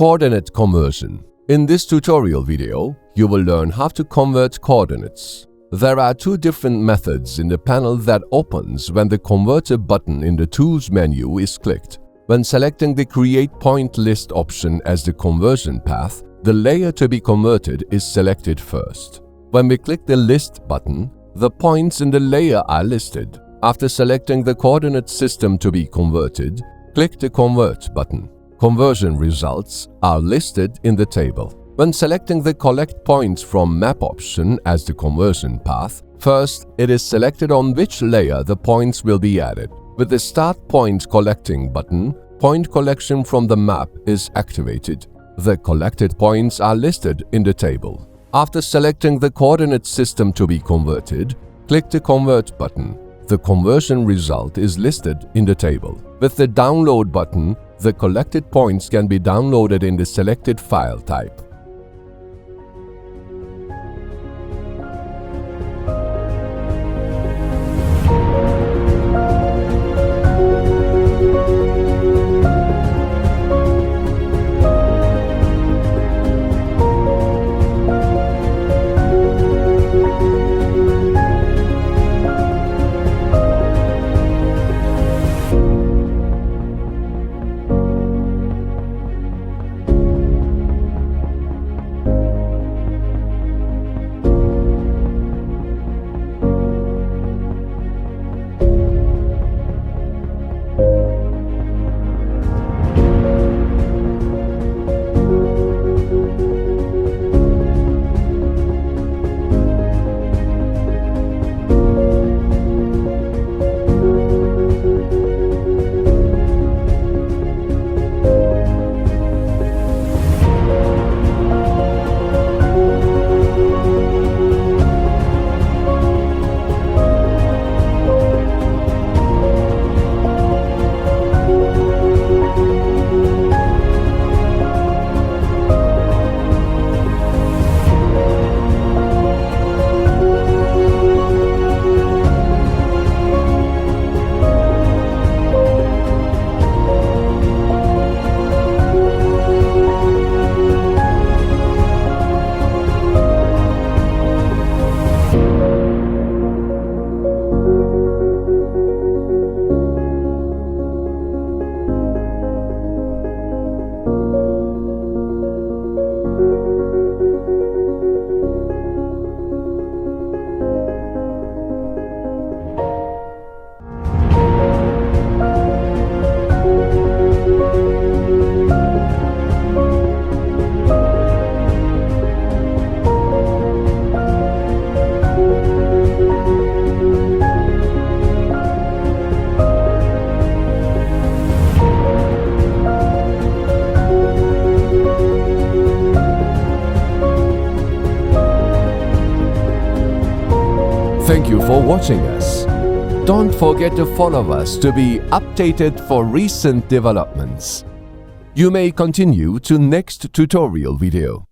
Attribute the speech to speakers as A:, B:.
A: Coordinate conversion. In this tutorial video, you will learn how to convert coordinates. There are two different methods in the panel that opens when the Converter button in the Tools menu is clicked. When selecting the Create Point List option as the conversion path, the layer to be converted is selected first. When we click the List button, the points in the layer are listed. After selecting the coordinate system to be converted, click the Convert button. Conversion results are listed in the table. When selecting the Collect Points from Map option as the conversion path, first it is selected on which layer the points will be added. With the Start Point Collecting button, point collection from the map is activated. The collected points are listed in the table. After selecting the coordinate system to be converted, click the Convert button. The conversion result is listed in the table. With the Download button, the collected points can be downloaded in the selected file type. Thank you for watching us. Don't forget to follow us to be updated for recent developments. You may continue to next tutorial video.